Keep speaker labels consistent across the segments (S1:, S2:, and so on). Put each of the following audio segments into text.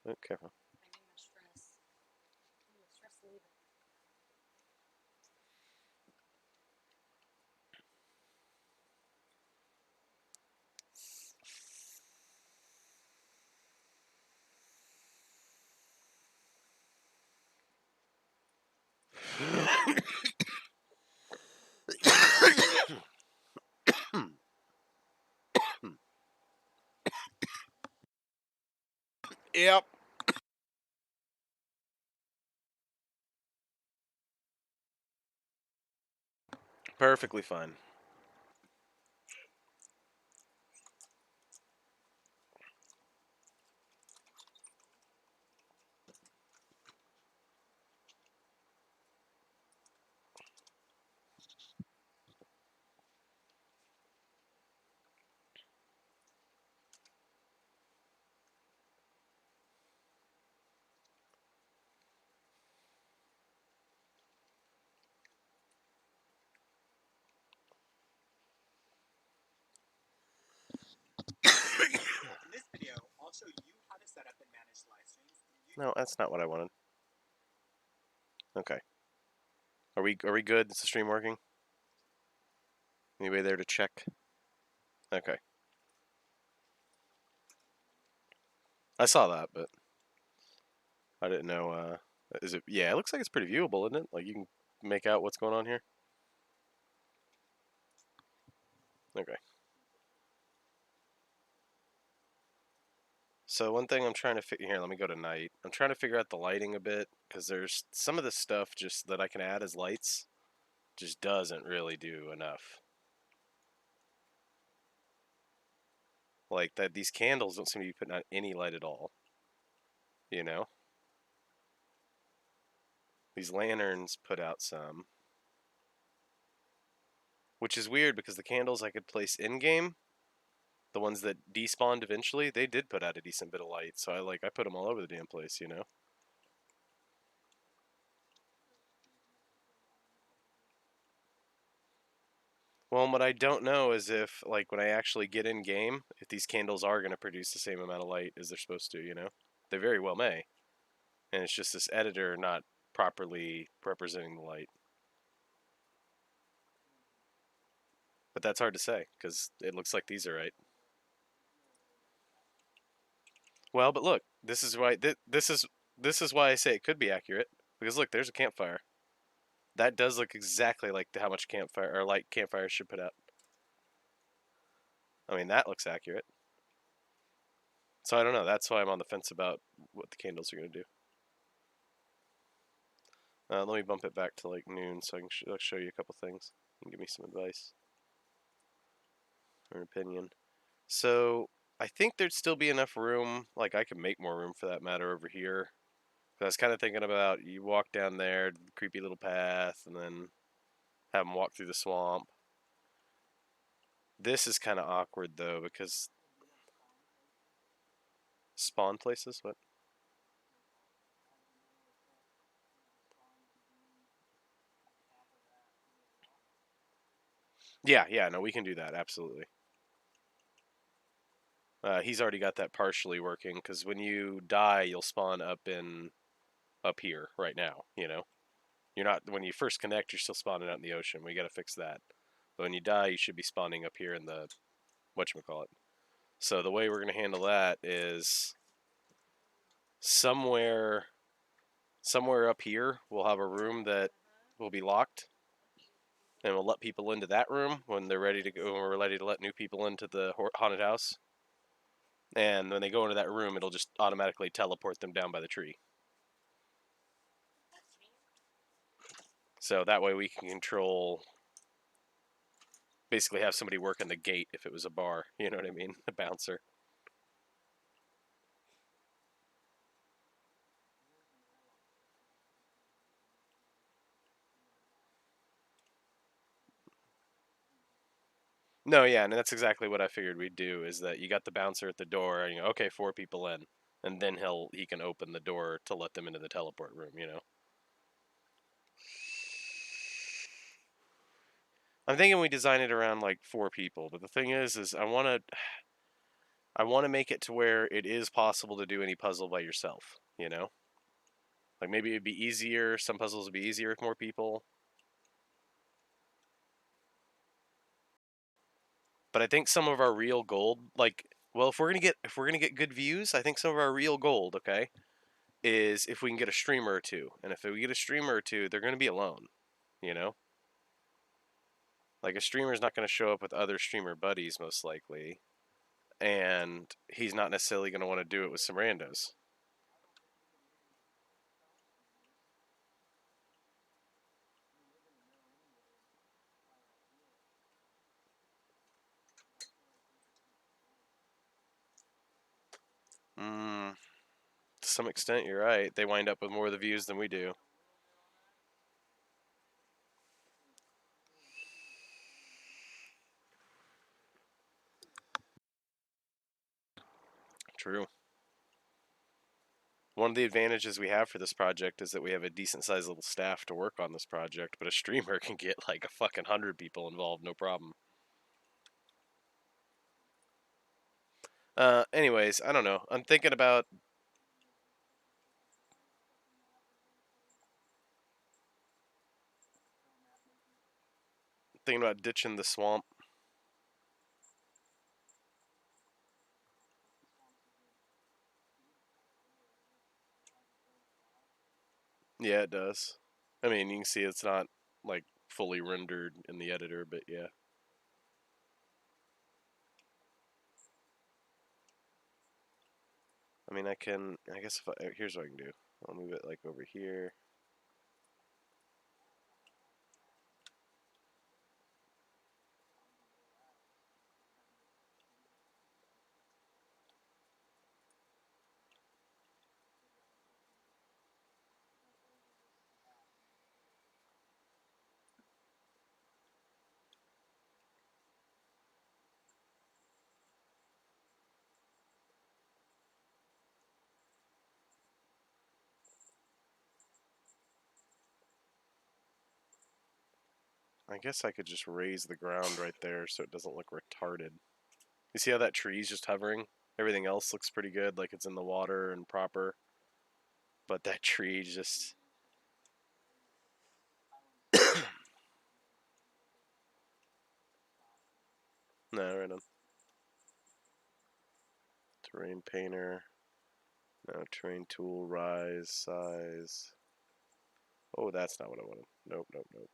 S1: Oh, careful. Yep. Perfectly fine.
S2: In this video, I'll show you how to set up and manage live streams.
S1: No, that's not what I wanted. Okay. Are we good? Is the stream working? Anybody there to check? Okay. I saw that, but I didn't know. Is it? Yeah, it looks like it's pretty viewable, isn't it? Like you can make out what's going on here. Okay. So one thing I'm trying to figure here. Let me go to night. I'm trying to figure out the lighting a bit because there's some of the stuff just that I can add as lights just doesn't really do enough. Like that, these candles don't seem to be putting out any light at all. You know, these lanterns put out some, which is weird because the candles I could place in game, the ones that despawned eventually, they did put out a decent bit of light. So I put them all over the damn place. You know. Well, what I don't know is if, like, when I actually get in game, if these candles are going to produce the same amount of light as they're supposed to, you know? They very well may. And it's just this editor not properly representing the light. But that's hard to say, because it looks like these are right. Well, but look, this is why I say it could be accurate. Because look, there's a campfire. That does look exactly like how much campfire or light campfires should put out. I mean, that looks accurate. So I don't know. That's why I'm on the fence about what the candles are going to do. Let me bump it back to like noon so I can show you a couple things and give me some advice or opinion. So I think there'd still be enough room. Like I could make more room for that matter over here. I was kind of thinking about you walk down there, the creepy little path, and then have them walk through the swamp. This is kind of awkward though because spawn places. What? Yeah, yeah. No, we can do that absolutely. He's already got that partially working because when you die, you'll spawn up here right now. You know. You're not when you first connect, you're still spawning out in the ocean. We got to fix that. But when you die, you should be spawning up here in the whatchamacallit. So the way we're going to handle that is somewhere somewhere up here, we'll have a room that will be locked, and we'll let people into that room when they're ready to go. When we're ready to let new people into the haunted house, and when they go into that room, it'll just automatically teleport them down by the tree. So that way we can control basically have somebody working the gate if it was a bar. You know what I mean? A bouncer. No, yeah, and that's exactly what I figured we'd do. Is that you got the bouncer at the door, and you go, okay, 4 people in, and then he can open the door to let them into the teleport room. You know. I'm thinking we design it around like 4 people, but the thing is I want to. I want to make it to where it is possible to do any puzzle by yourself, you know? Like maybe it'd be easier, some puzzles would be easier with more people. But I think some of our real gold, like, well, if we're gonna get good views, I think some of our real gold, okay, is if we can get a streamer or two. And if we get a streamer or two, they're gonna be alone, you know? Like a streamer's not gonna show up with other streamer buddies most likely, and he's not necessarily gonna want to do it with some randos. Mm, to some extent, you're right. They wind up with more of the views than we do. True. One of the advantages we have for this project is that we have a decent sized little staff to work on this project, but a streamer can get like a fucking 100 people involved, no problem. Anyways, I don't know. I'm thinking about ditching the swamp. Yeah, it does. I mean, you can see it's not like fully rendered in the editor, but yeah. I mean, I guess if here's what I can do. I'll move it like over here. I guess I could just raise the ground right there so it doesn't look retarded. You see how that tree's just hovering? Everything else looks pretty good, like it's in the water and proper. But that tree just. No, right on. Terrain painter. No, terrain tool, rise, size. Oh, that's not what I wanted. Nope, nope, nope.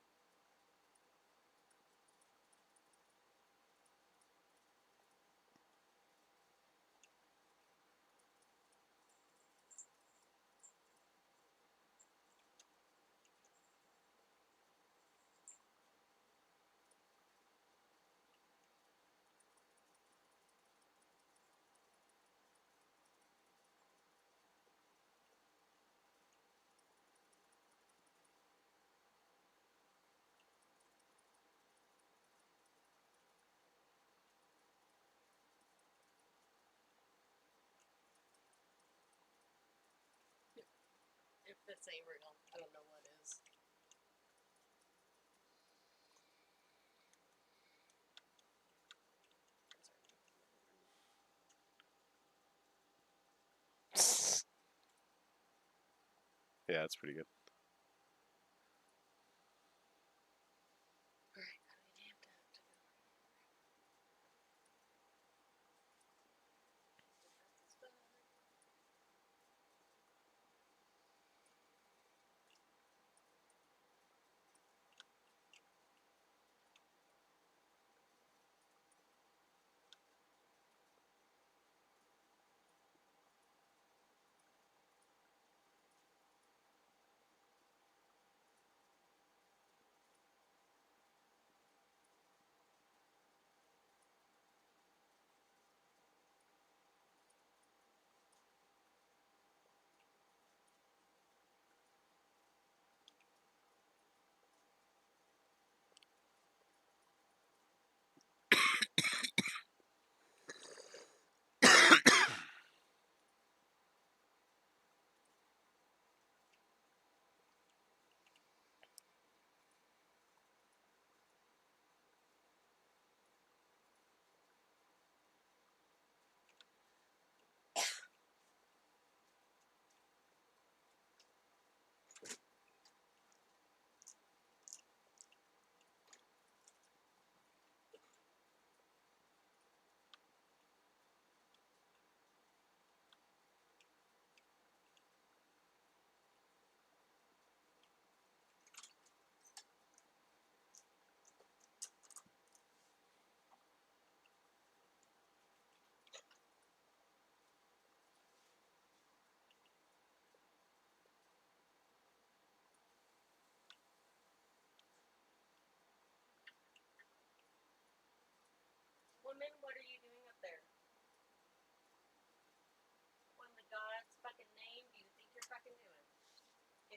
S3: If this ain't real, I don't know what is.
S1: Yeah, that's pretty good.
S3: Alright, gotta be damned it.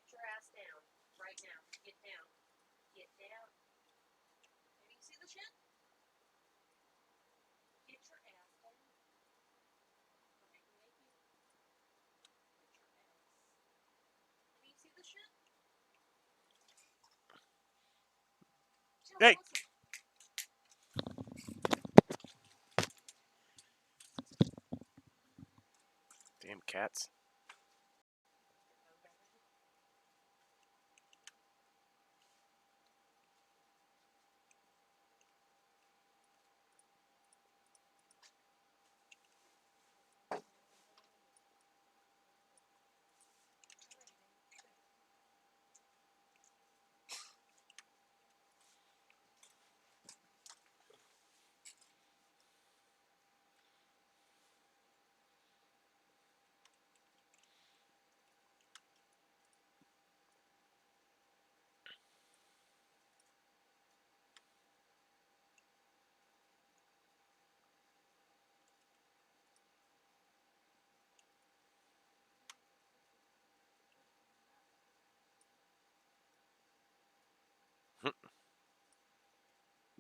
S3: Get your ass down. Right now. Get down. Get down. Maybe you see the shit? Get your ass down. Okay, thank you. Get your ass. Maybe you see the shit? Chill,
S1: Hey!
S3: listen.
S1: Damn cats.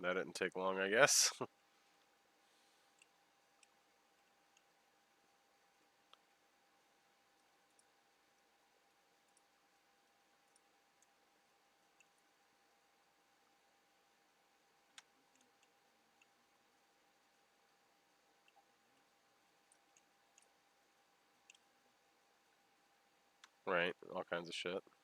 S1: That didn't take long, I guess. Right, all kinds of shit.